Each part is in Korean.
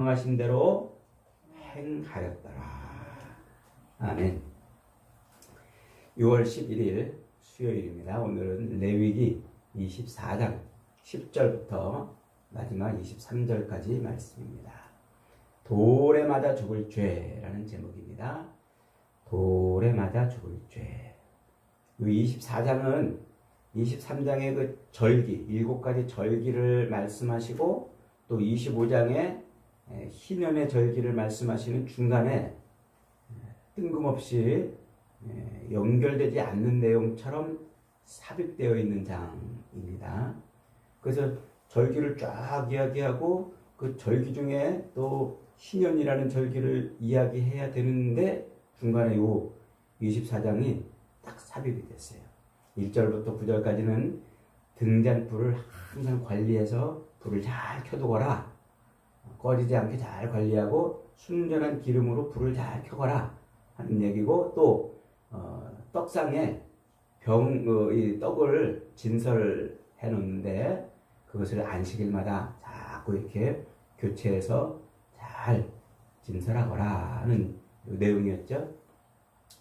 명하신 대로 행하였더라. 아멘. 6월 11일 수요일입니다. 오늘은 레위기 24장 10절부터 마지막 23절까지 말씀입니다. 돌에 맞아 죽을 죄라는 제목입니다. 돌에 맞아 죽을 죄. 이 24장은 23장의 그 절기, 7가지 절기를 말씀하시고 또 25장에 희년의 절기를 말씀하시는 중간에 뜬금없이 연결되지 않는 내용처럼 삽입되어 있는 장입니다. 그래서 절기를 쫙 이야기하고 그 절기 중에 또 희년이라는 절기를 이야기해야 되는데 중간에 요 24장이 딱 삽입이 됐어요. 1절부터 9절까지는 등잔불을 항상 관리해서 불을 잘 켜두거라. 꺼지지 않게 잘 관리하고 순전한 기름으로 불을 잘 켜거라 하는 얘기고, 또 떡상에 이 떡을 진설해 놓는데 그것을 안식일마다 자꾸 이렇게 교체해서 잘 진설하거라 하는 내용이었죠.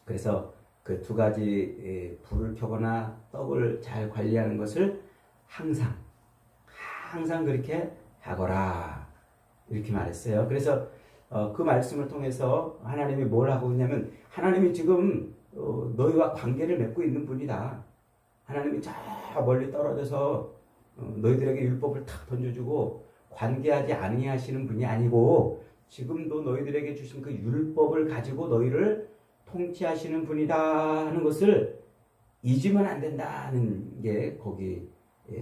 그래서 그 두 가지 불을 켜거나 떡을 잘 관리하는 것을 항상 그렇게 하거라 이렇게 말했어요. 그래서 그 말씀을 통해서 하나님이 뭘 하고 있냐면, 하나님이 지금 너희와 관계를 맺고 있는 분이다. 하나님이 저 멀리 떨어져서 너희들에게 율법을 탁 던져주고 관계하지 아니하시는 분이 아니고, 지금도 너희들에게 주신 그 율법을 가지고 너희를 통치하시는 분이다 하는 것을 잊으면 안 된다는 게 거기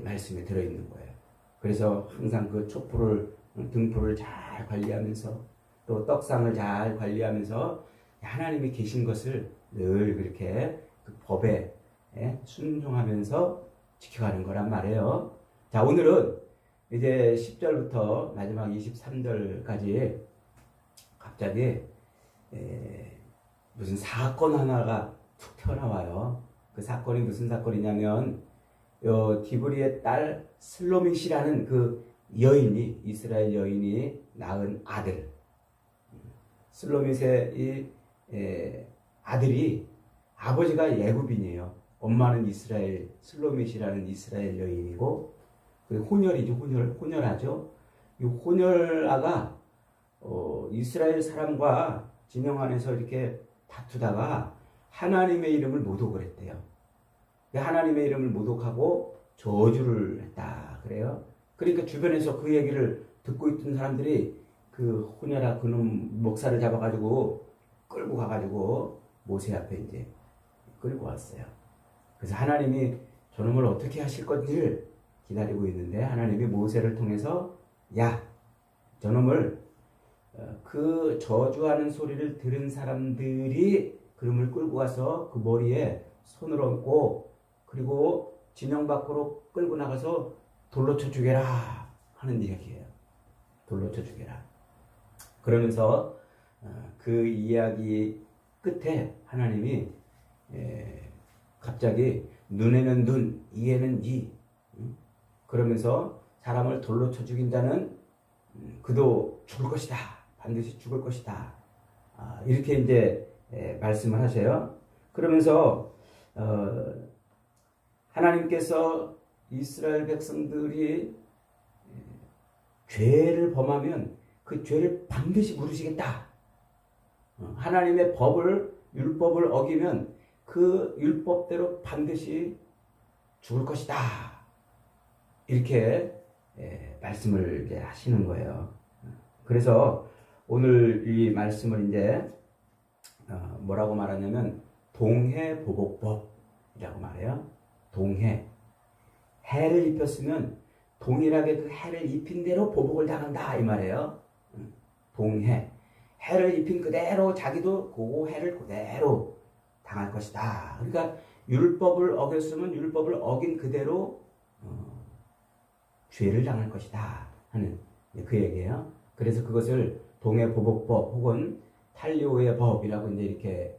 말씀에 들어있는 거예요. 그래서 항상 그 촛불을, 등불을 잘 관리하면서 또 떡상을 잘 관리하면서 하나님이 계신 것을 늘 그렇게 그 법에 순종하면서 지켜가는 거란 말이에요. 자, 오늘은 이제 10절부터 마지막 23절까지 갑자기 무슨 사건 하나가 툭 튀어나와요. 그 사건이 무슨 사건이냐면, 디브리의 딸 슬로밋이라는 그 여인이, 이스라엘 여인이 낳은 아들, 슬로밋의 이 아들이 아버지가 예굽인이에요. 엄마는 이스라엘, 슬로밋이라는 이스라엘 여인이고, 그 혼혈이죠. 혼혈하죠. 이 혼혈아가 이스라엘 사람과 진영 안에서 이렇게 다투다가 하나님의 이름을 모독을 했대요. 하나님의 이름을 모독하고 저주를 했다 그래요. 그러니까 주변에서 그 얘기를 듣고 있던 사람들이 그 혼혈아 그놈 목사를 잡아가지고 끌고 가가지고 모세 앞에 이제 끌고 왔어요. 그래서 하나님이 저놈을 어떻게 하실 건지를 기다리고 있는데, 하나님이 모세를 통해서 야, 저놈을 그 저주하는 소리를 들은 사람들이 그놈을 끌고 가서 그 머리에 손을 얹고 그리고 진영 밖으로 끌고 나가서 돌로 쳐 죽여라 하는 이야기예요. 돌로 쳐 죽여라. 그러면서 그 이야기 끝에 하나님이 갑자기 눈에는 눈, 이에는 이, 그러면서 사람을 돌로 쳐 죽인 자는 그도 죽을 것이다. 반드시 죽을 것이다. 이렇게 이제 말씀을 하세요. 그러면서 하나님께서 이스라엘 백성들이 죄를 범하면 그 죄를 반드시 물으시겠다. 하나님의 율법을 어기면 그 율법대로 반드시 죽을 것이다. 이렇게 말씀을 이제 하시는 거예요. 그래서 오늘 이 말씀을 이제 뭐라고 말하냐면 동해보복법이라고 말해요. 해를 입혔으면 동일하게 그 해를 입힌 대로 보복을 당한다 이 말이에요. 해를 입힌 그대로 자기도 그 해를 그대로 당할 것이다. 그러니까 율법을 어겼으면 율법을 어긴 그대로 죄를 당할 것이다 하는 그 얘기예요. 그래서 그것을 동해보복법 혹은 탈리오의 법이라고 이제 이렇게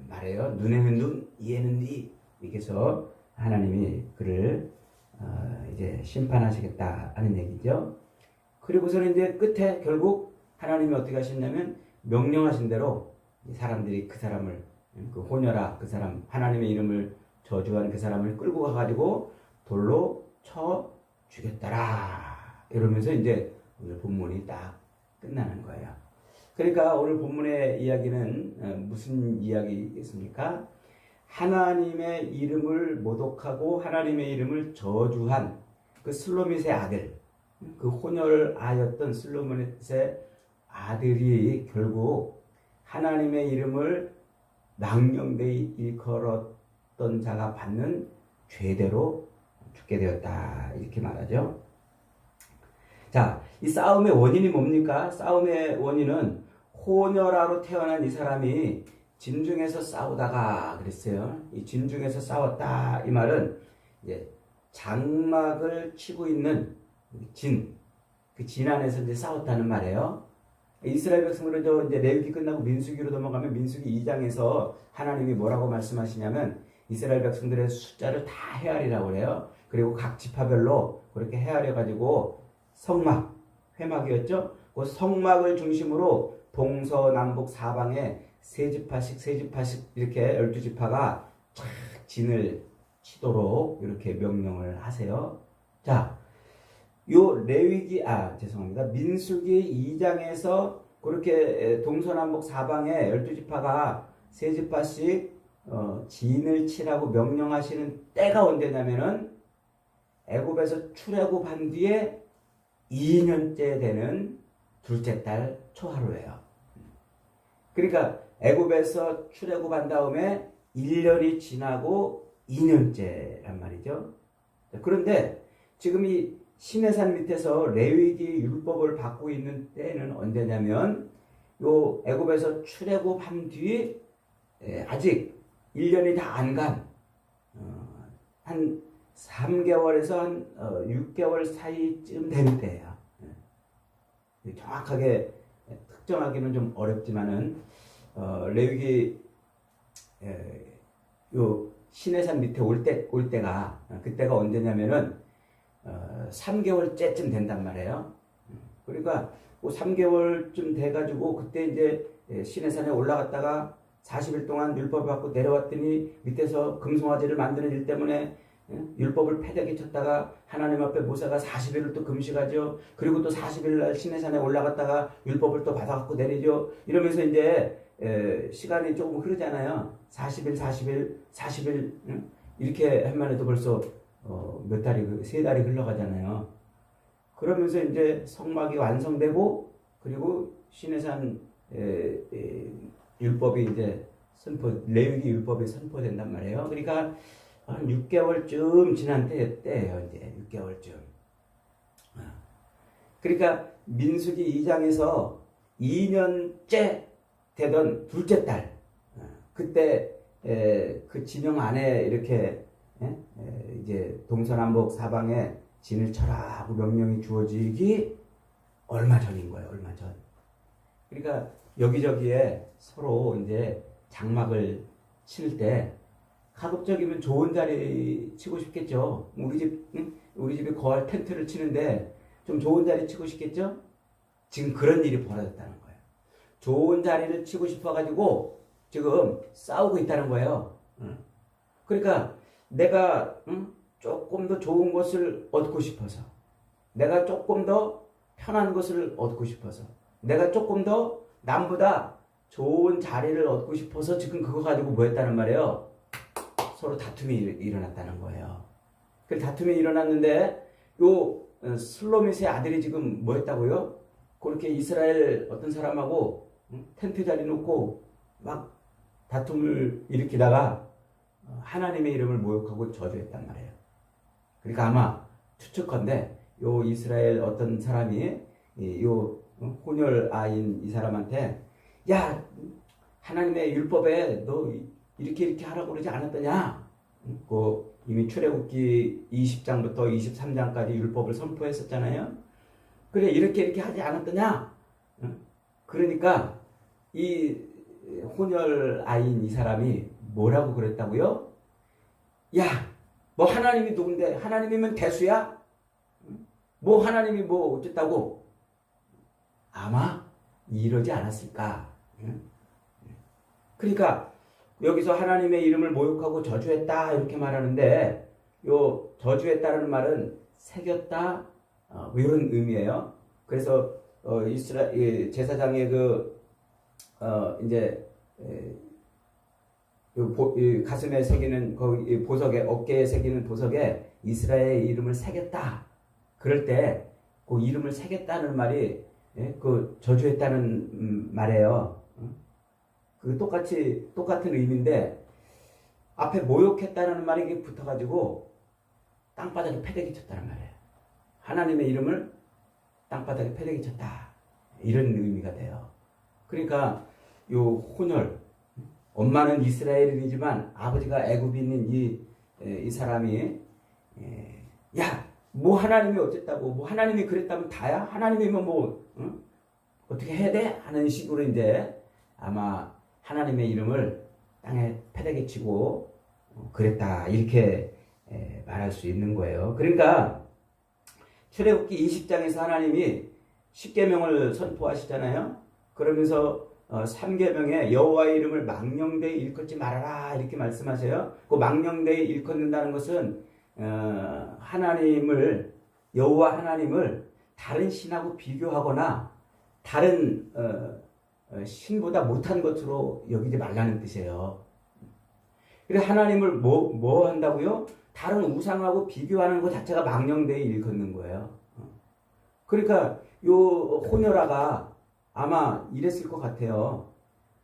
말해요. 눈에는 눈, 이에는 이. 이렇게 해서 하나님이 그를 이제 심판하시겠다 하는 얘기죠. 그리고서는 이제 끝에 결국 하나님이 어떻게 하셨냐면 명령하신 대로 사람들이 그 사람을 그 호녀라 그 사람 하나님의 이름을 저주한 그 사람을 끌고 가가지고 돌로 쳐 죽였더라. 이러면서 이제 오늘 본문이 딱 끝나는 거예요. 그러니까 오늘 본문의 이야기는 무슨 이야기겠습니까? 하나님의 이름을 모독하고 하나님의 이름을 저주한 그 슬로밋의 아들, 그 혼혈 아였던 슬로밋의 아들이 결국 하나님의 이름을 망령되이 일컬었던 자가 받는 죄대로 죽게 되었다. 이렇게 말하죠. 자, 이 싸움의 원인이 뭡니까? 싸움의 원인은 호녀라로 태어난 이 사람이 진중에서 싸우다가 그랬어요. 이 진중에서 싸웠다. 이 말은 이제 장막을 치고 있는 그 진 안에서 이제 싸웠다는 말이에요. 이스라엘 백성들은 이제 레위기 끝나고 민수기로 넘어가면 민수기 2장에서 하나님이 뭐라고 말씀하시냐면 이스라엘 백성들의 숫자를 다 헤아리라고 그래요. 그리고 각 지파별로 그렇게 헤아려 가지고 성막, 회막이었죠. 그 성막을 중심으로 동서남북 사방에 세 지파씩 이렇게 12지파가 쫙 진을 치도록 이렇게 명령을 하세요. 자, 요 민수기 2장에서 그렇게 동서남북 사방에 12지파가 세 지파씩 진을 치라고 명령하시는 때가 언제냐면은 애굽에서 출애굽한 뒤에 2년째 되는 둘째 달 초하루예요. 그러니까 애굽에서 출애굽한 다음에 1년이 지나고 2년째란 말이죠. 그런데 지금 이 시내산 밑에서 레위기 율법을 받고 있는 때는 언제냐면 요 애굽에서 출애굽한 뒤 아직 1년이 다 안 간 한 3개월에서 한 6개월 사이쯤 되는 때예요. 정확하게 특정하기는 좀 어렵지만은 레위기 요 시내산 밑에 올 때가 그때가 언제냐면은 3개월째쯤 된단 말이에요. 그러니까 그 3개월쯤 돼가지고 그때 이제 시내산에 올라갔다가 40일 동안 율법을 받고 내려왔더니 밑에서 금송아지를 만드는 일 때문에 율법을 패대기 쳤다가 하나님 앞에 모세가 40일을 또 금식하죠. 그리고 또 40일 날 시내산에 올라갔다가 율법을 또 받아갖고 내리죠. 이러면서 이제 시간이 조금 흐르잖아요. 40일 이렇게 하면 해도 벌써 몇 달이 3달이 흘러가잖아요. 그러면서 이제 성막이 완성되고 그리고 시내산 율법이 이제 레위기 율법이 선포된단 말이에요. 그러니까 한 6개월쯤 지난 때예요. 이제 6개월쯤. 그러니까 민수기 2장에서 2년째 되던 둘째 달 그때 그 진영 안에 이렇게 이제 동서남북 사방에 진을 쳐라 하고 명령이 주어지기 얼마 전인 거예요. 얼마 전. 그러니까 여기저기에 서로 이제 장막을 칠 때 가급적이면 좋은 자리 치고 싶겠죠. 우리 집에 거할 텐트를 치는데 좀 좋은 자리 치고 싶겠죠. 지금 그런 일이 벌어졌다는 거예요. 좋은 자리를 치고 싶어가지고 지금 싸우고 있다는 거예요. 그러니까 내가 조금 더 좋은 것을 얻고 싶어서, 내가 조금 더 편한 것을 얻고 싶어서, 내가 조금 더 남보다 좋은 자리를 얻고 싶어서 지금 그거 가지고 뭐 했다는 말이에요. 서로 다툼이 일어났다는 거예요. 그 다툼이 일어났는데 요 슬로밋의 아들이 지금 뭐 했다고요? 그렇게 이스라엘 어떤 사람하고 텐트 자리 놓고 막 다툼을 일으키다가 하나님의 이름을 모욕하고 저주했단 말이에요. 그러니까 아마 추측컨대 요 이스라엘 어떤 사람이 요 혼혈 아인 이 사람한테 야 하나님의 율법에 너 이렇게 하라고 그러지 않았더냐? 그 이미 출애굽기 20장부터 23장까지 율법을 선포했었잖아요. 그래 이렇게 하지 않았더냐? 그러니까 이 혼혈 아인 이 사람이 뭐라고 그랬다고요? 야, 뭐 하나님이 누군데? 하나님이면 대수야? 뭐 하나님이 뭐 어쨌다고? 아마 이러지 않았을까? 그러니까 여기서 하나님의 이름을 모욕하고 저주했다 이렇게 말하는데 요 저주했다는 말은 새겼다 뭐 이런 의미예요. 그래서 이스라엘 제사장의 이제 이 가슴에 새기는 거기 보석에 어깨에 새기는 보석에 이스라엘의 이름을 새겼다. 그럴 때 그 이름을 새겼다는 말이 그 저주했다는 말이에요. 그 똑같은 의미인데 앞에 모욕했다는 말이 붙어가지고 땅바닥에 패대기 쳤다는 말이에요. 하나님의 이름을 땅바닥에 패대기 쳤다. 이런 의미가 돼요. 그러니까 요 혼혈 엄마는 이스라엘인이지만 아버지가 애굽인인 이 사람이 야, 뭐 하나님이 어쨌다고 뭐 하나님이 그랬다면 다야? 하나님이면 뭐 어떻게 해야 돼? 하는 식으로 이제 아마 하나님의 이름을 땅에 패대기 치고 그랬다 이렇게 말할 수 있는 거예요. 그러니까 출애굽기 20장에서 하나님이 십계명을 선포하시잖아요. 그러면서 3계명에 여호와의 이름을 망령되이 일컫지 말아라 이렇게 말씀하세요. 그 망령되이 일컫는다는 것은 하나님을 여호와 하나님을 다른 신하고 비교하거나 다른 신보다 못한 것으로 여기지 말라는 뜻이에요. 그래서 하나님을 뭐 한다고요? 다른 우상하고 비교하는 것 자체가 망령되이 일컫는 거예요. 그러니까 요 호녀라가 아마 이랬을 것 같아요.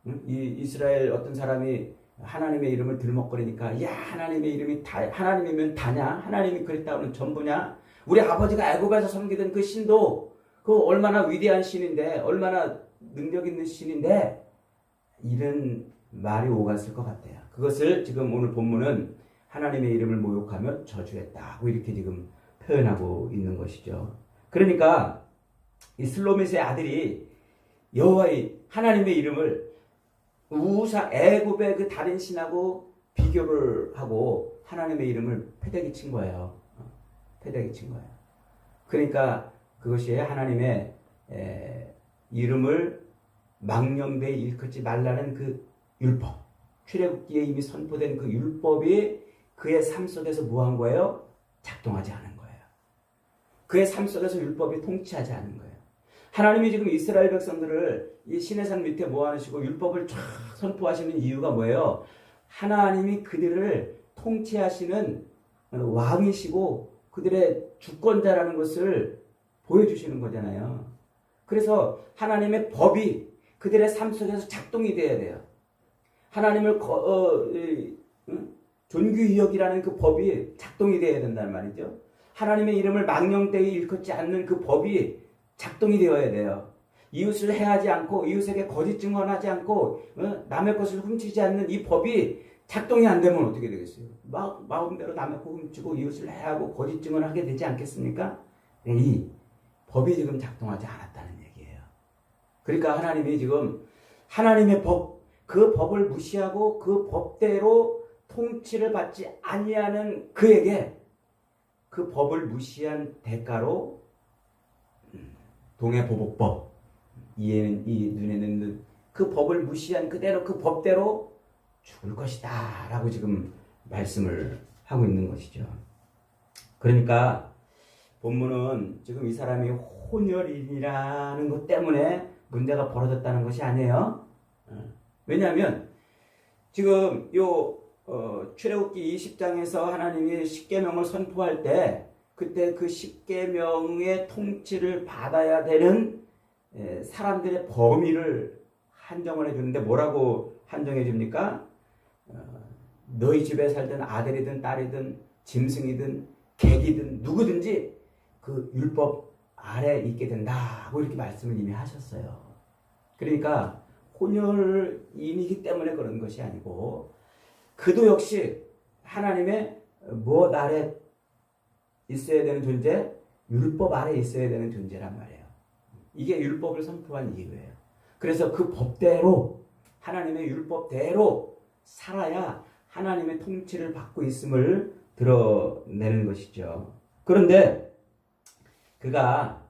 이 이스라엘 어떤 사람이 하나님의 이름을 들먹거리니까 야 하나님의 이름이 하나님이면 다냐? 하나님이 그랬다고는 전부냐? 우리 아버지가 애굽에서 섬기던 그 신도 그 얼마나 위대한 신인데 얼마나 능력 있는 신인데 이런 말이 오갔을 것 같아요. 그것을 지금 오늘 본문은 하나님의 이름을 모욕하며 저주했다고 이렇게 지금 표현하고 있는 것이죠. 그러니까 이 슬로미스의 아들이 여호와의 하나님의 이름을 애굽의 그 다른 신하고 비교를 하고 하나님의 이름을 패대기 친 거예요. 패대기 친 거예요. 그러니까 그것이 하나님의 이름을 망령되이 일컫지 말라는 그 율법, 출애굽기에 이미 선포된 그 율법이 그의 삶 속에서 뭐 한 거예요? 작동하지 않은 거예요. 그의 삶 속에서 율법이 통치하지 않은 거예요. 하나님이 지금 이스라엘 백성들을 이 시내산 밑에 모아놓으시고 율법을 쫙 선포하시는 이유가 뭐예요? 하나님이 그들을 통치하시는 왕이시고 그들의 주권자라는 것을 보여주시는 거잖아요. 그래서 하나님의 법이 그들의 삶 속에서 작동이 돼야 돼요. 하나님을 존귀히 여기라는 그 법이 작동이 돼야 된다는 말이죠. 하나님의 이름을 망령되이 일컫지 않는 그 법이 작동이 되어야 돼요. 이웃을 해하지 않고 이웃에게 거짓 증언하지 않고 남의 것을 훔치지 않는 이 법이 작동이 안 되면 어떻게 되겠어요? 마음대로 남의 거 훔치고 이웃을 해하고 거짓 증언하게 되지 않겠습니까? 이 법이 지금 작동하지 않았다는 얘기예요. 그러니까 하나님이 지금 하나님의 법, 그 법을 무시하고 그 법대로 통치를 받지 아니하는 그에게 그 법을 무시한 대가로 동해보복법, 이에는 이, 눈에는 눈, 그 법을 무시한 그대로 그 법대로 죽을 것이다 라고 지금 말씀을 하고 있는 것이죠. 그러니까 본문은 지금 이 사람이 혼혈인이라는 것 때문에 문제가 벌어졌다는 것이 아니에요. 왜냐하면 지금 출애굽기 20장에서 하나님이 십계명을 선포할 때 그때 그 십계명의 통치를 받아야 되는 사람들의 범위를 한정을 해주는데 뭐라고 한정해 줍니까? 너희 집에 살던 아들이든 딸이든 짐승이든 객이든 누구든지 그 율법 아래 있게 된다고 이렇게 말씀을 이미 하셨어요. 그러니까 혼혈인이기 때문에 그런 것이 아니고 그도 역시 하나님의 무엇 아래 있어야 되는 존재, 율법 아래 있어야 되는 존재란 말이에요. 이게 율법을 선포한 이유예요. 그래서 그 법대로 하나님의 율법대로 살아야 하나님의 통치를 받고 있음을 드러내는 것이죠. 그런데 그가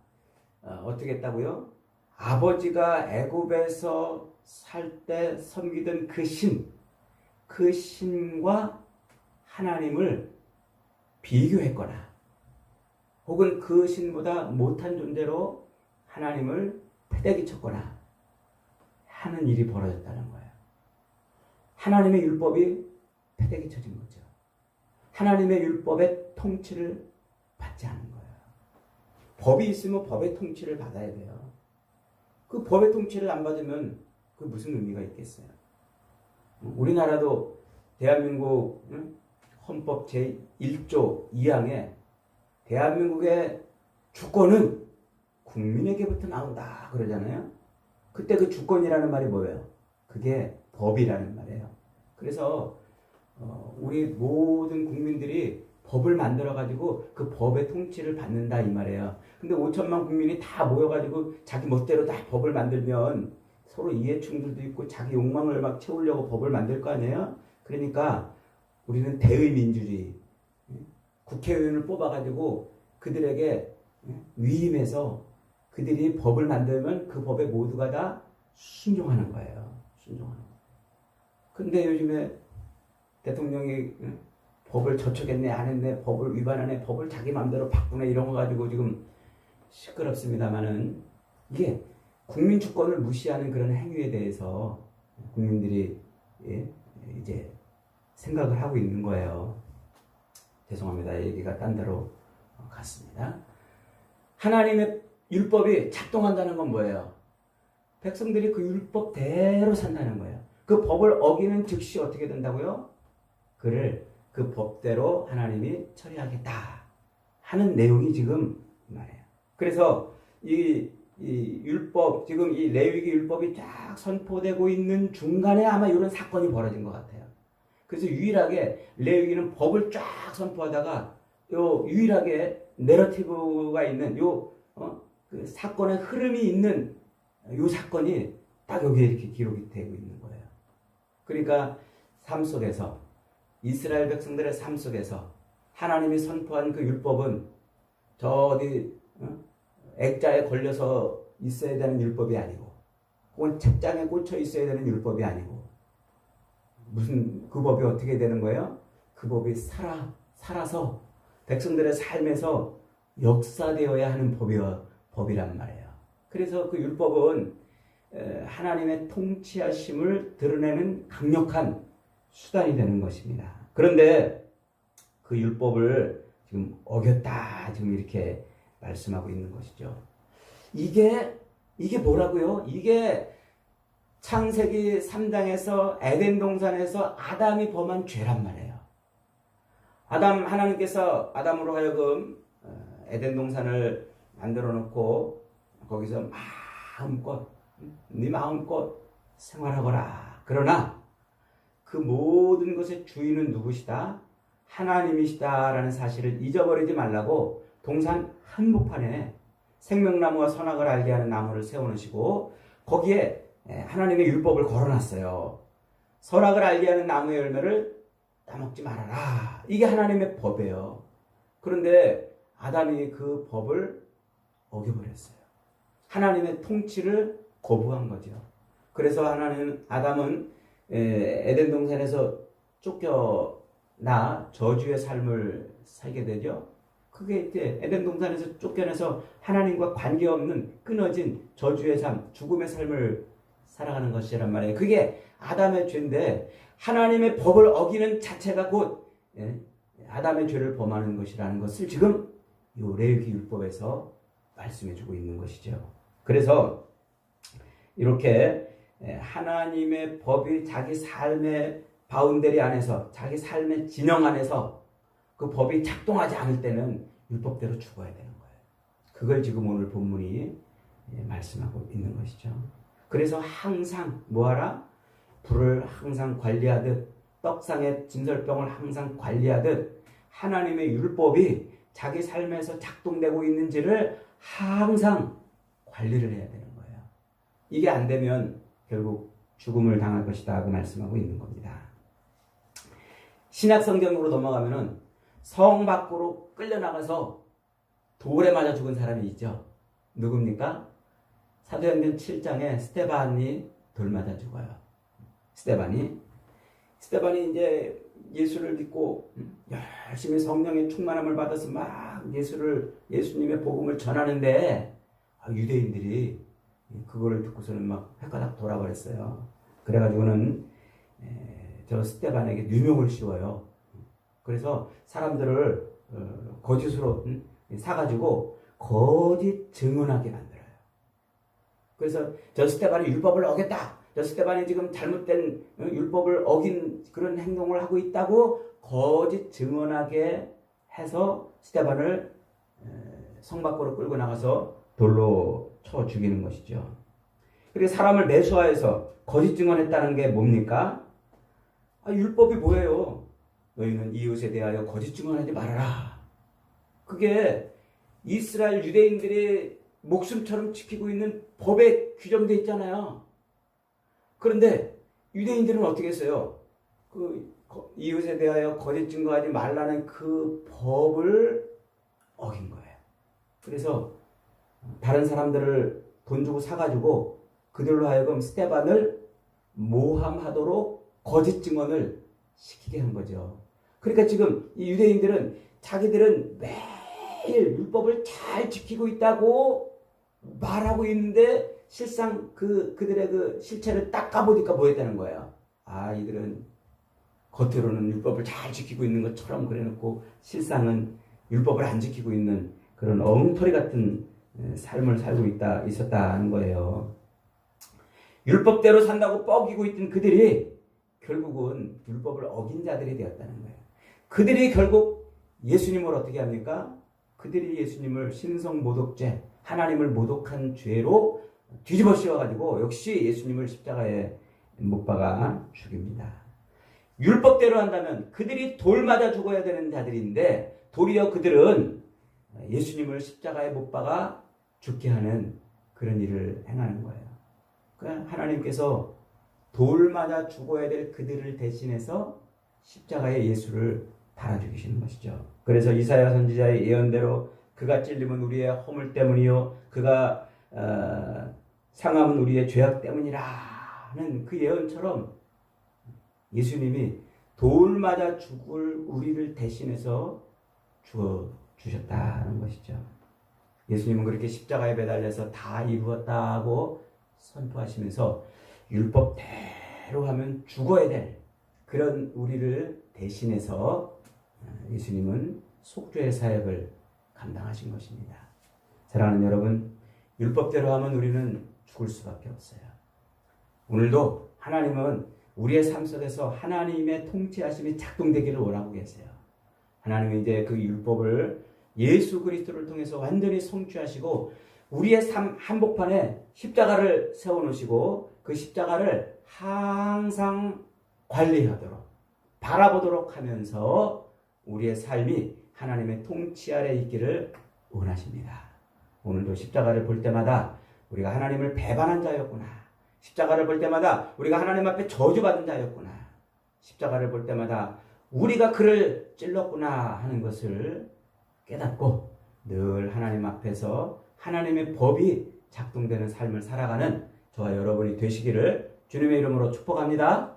어떻게 했다고요? 아버지가 애굽에서 살 때 섬기던 그 신과 하나님을 비교했거나 혹은 그 신보다 못한 존재로 하나님을 패대기 쳤거나 하는 일이 벌어졌다는 거예요. 하나님의 율법이 패대기 쳐진 거죠. 하나님의 율법의 통치를 받지 않은 거예요. 법이 있으면 법의 통치를 받아야 돼요. 그 법의 통치를 안 받으면 그 무슨 의미가 있겠어요? 우리나라도 대한민국 헌법 제1조 2항에 대한민국의 주권은 국민에게부터 나온다 그러잖아요. 그때 그 주권이라는 말이 뭐예요? 그게 법이라는 말이에요. 그래서 우리 모든 국민들이 법을 만들어가지고 그 법의 통치를 받는다 이 말이에요. 근데 5천만 국민이 다 모여가지고 자기 멋대로 다 법을 만들면 서로 이해충돌도 있고 자기 욕망을 막 채우려고 법을 만들 거 아니에요? 그러니까 우리는 대의민주주의, 국회의원을 뽑아가지고 그들에게 위임해서 그들이 법을 만들면 그 법에 모두가 다 순종하는 거예요. 순종하는 거예요. 근데 요즘에 대통령이 법을 저촉했네 안 했네 법을 위반하네 법을 자기 마음대로 바꾸네 이런 거 가지고 지금 시끄럽습니다만은 이게 국민 주권을 무시하는 그런 행위에 대해서 국민들이 이제 생각을 하고 있는 거예요. 죄송합니다. 얘기가 딴 데로 갔습니다. 하나님의 율법이 작동한다는 건 뭐예요? 백성들이 그 율법대로 산다는 거예요. 그 법을 어기는 즉시 어떻게 된다고요? 그를 그 법대로 하나님이 처리하겠다 하는 내용이 지금 말이에요. 그래서 이 율법, 지금 이 레위기 율법이 쫙 선포되고 있는 중간에 아마 이런 사건이 벌어진 것 같아요. 그래서 유일하게 레위기는 법을 쫙 선포하다가 요 유일하게 내러티브가 있는 그 사건의 흐름이 있는 요 사건이 딱 여기에 이렇게 기록이 되고 있는 거예요. 그러니까 삶 속에서 이스라엘 백성들의 삶 속에서 하나님이 선포한 그 율법은 저 어디 액자에 걸려서 있어야 되는 율법이 아니고 혹은 책장에 꽂혀 있어야 되는 율법이 아니고 무슨 그 법이 어떻게 되는 거예요? 그 법이 살아서 백성들의 삶에서 역사되어야 하는 법이란 말이에요. 그래서 그 율법은 하나님의 통치하심을 드러내는 강력한 수단이 되는 것입니다. 그런데 그 율법을 지금 어겼다 지금 이렇게 말씀하고 있는 것이죠. 이게 뭐라고요? 이게 창세기 3장에서 에덴 동산에서 아담이 범한 죄란 말이에요. 하나님께서 아담으로 하여금 에덴 동산을 만들어 놓고 거기서 네 마음껏 생활하거라. 그러나 그 모든 것의 주인은 누구시다? 하나님이시다라는 사실을 잊어버리지 말라고 동산 한복판에 생명나무와 선악을 알게 하는 나무를 세워놓으시고 거기에 하나님의 율법을 걸어놨어요. 선악을 알게 하는 나무의 열매를 따먹지 말아라. 이게 하나님의 법이에요. 그런데 아담이 그 법을 어겨버렸어요. 하나님의 통치를 거부한 거죠. 그래서 아담은 에덴 동산에서 쫓겨나 저주의 삶을 살게 되죠. 그게 이제 에덴 동산에서 쫓겨나서 하나님과 관계없는 끊어진 저주의 삶, 죽음의 삶을 살아가는 것이란 말이에요. 그게 아담의 죄인데 하나님의 법을 어기는 자체가 곧 아담의 죄를 범하는 것이라는 것을 지금 이 레위기 율법에서 말씀해주고 있는 것이죠. 그래서 이렇게 하나님의 법이 자기 삶의 바운더리 안에서 자기 삶의 진영 안에서 그 법이 작동하지 않을 때는 율법대로 죽어야 되는 거예요. 그걸 지금 오늘 본문이 말씀하고 있는 것이죠. 그래서 항상 뭐하라? 불을 항상 관리하듯 떡상의 진설병을 항상 관리하듯 하나님의 율법이 자기 삶에서 작동되고 있는지를 항상 관리를 해야 되는 거예요. 이게 안 되면 결국 죽음을 당할 것이다 하고 말씀하고 있는 겁니다. 신약 성경으로 넘어가면은 성 밖으로 끌려나가서 돌에 맞아 죽은 사람이 있죠. 누굽니까? 사도행전 7장에 스데반이 돌 맞아 죽어요. 스데반이 이제 예수를 믿고 열심히 성령의 충만함을 받아서 막 예수님의 복음을 전하는데 유대인들이 그거를 듣고서는 막 헷가닥 돌아버렸어요. 그래가지고는 저 스데반에게 누명을 씌워요. 그래서 사람들을 거짓으로 사가지고 거짓 증언하게 만들어요. 그래서 저 스데반이 율법을 어겼다. 저 스데반이 지금 잘못된 율법을 어긴 그런 행동을 하고 있다고 거짓 증언하게 해서 스데반을 성 밖으로 끌고 나가서 돌로 쳐 죽이는 것이죠. 그리고 사람을 매수하여서 거짓 증언했다는 게 뭡니까? 율법이 뭐예요? 너희는 이웃에 대하여 거짓 증언하지 말아라. 그게 이스라엘 유대인들이 목숨처럼 지키고 있는 법에 규정되어 있잖아요. 그런데 유대인들은 어떻게 했어요? 이웃에 대하여 거짓 증거하지 말라는 그 법을 어긴 거예요. 그래서 다른 사람들을 돈 주고 사가지고 그들로 하여금 스데반을 모함하도록 거짓 증언을 시키게 한 거죠. 그러니까 지금 이 유대인들은 자기들은 매일 율법을 잘 지키고 있다고 말하고 있는데 실상 그들의 그 실체를 딱 까보니까 뭐였다는 거예요. 이들은 겉으로는 율법을 잘 지키고 있는 것처럼 그래놓고 실상은 율법을 안 지키고 있는 그런 엉터리 같은 삶을 살고 있었다는 거예요. 율법대로 산다고 뻐기고 있던 그들이 결국은 율법을 어긴 자들이 되었다는 거예요. 그들이 결국 예수님을 어떻게 합니까? 그들이 예수님을 신성모독죄, 하나님을 모독한 죄로 뒤집어 씌워가지고 역시 예수님을 십자가에 못 박아 죽입니다. 율법대로 한다면 그들이 돌 맞아 죽어야 되는 자들인데 도리어 그들은 예수님을 십자가에 못 박아 죽게 하는 그런 일을 행하는 거예요. 그러니까 하나님께서 돌 맞아 죽어야 될 그들을 대신해서 십자가에 예수를 달아 죽이시는 것이죠. 그래서 이사야 선지자의 예언대로 그가 찔림은 우리의 허물 때문이요 그가 상함은 우리의 죄악 때문이라는 그 예언처럼 예수님이 돌 맞아 죽을 우리를 대신해서 죽어 주셨다는 것이죠. 예수님은 그렇게 십자가에 매달려서 다 이루었다고 선포하시면서 율법대로 하면 죽어야 될 그런 우리를 대신해서 예수님은 속죄의 사역을 감당하신 것입니다. 사랑하는 여러분, 율법대로 하면 우리는 죽을 수밖에 없어요. 오늘도 하나님은 우리의 삶 속에서 하나님의 통치하심이 작동되기를 원하고 계세요. 하나님은 이제 그 율법을 예수 그리스도를 통해서 완전히 성취하시고 우리의 삶 한복판에 십자가를 세워놓으시고 그 십자가를 항상 관리하도록 바라보도록 하면서 우리의 삶이 하나님의 통치 아래 있기를 원하십니다. 오늘도 십자가를 볼 때마다 우리가 하나님을 배반한 자였구나. 십자가를 볼 때마다 우리가 하나님 앞에 저주받은 자였구나. 십자가를 볼 때마다 우리가 그를 찔렀구나 하는 것을 깨닫고 늘 하나님 앞에서 하나님의 법이 작동되는 삶을 살아가는 저와 여러분이 되시기를 주님의 이름으로 축복합니다.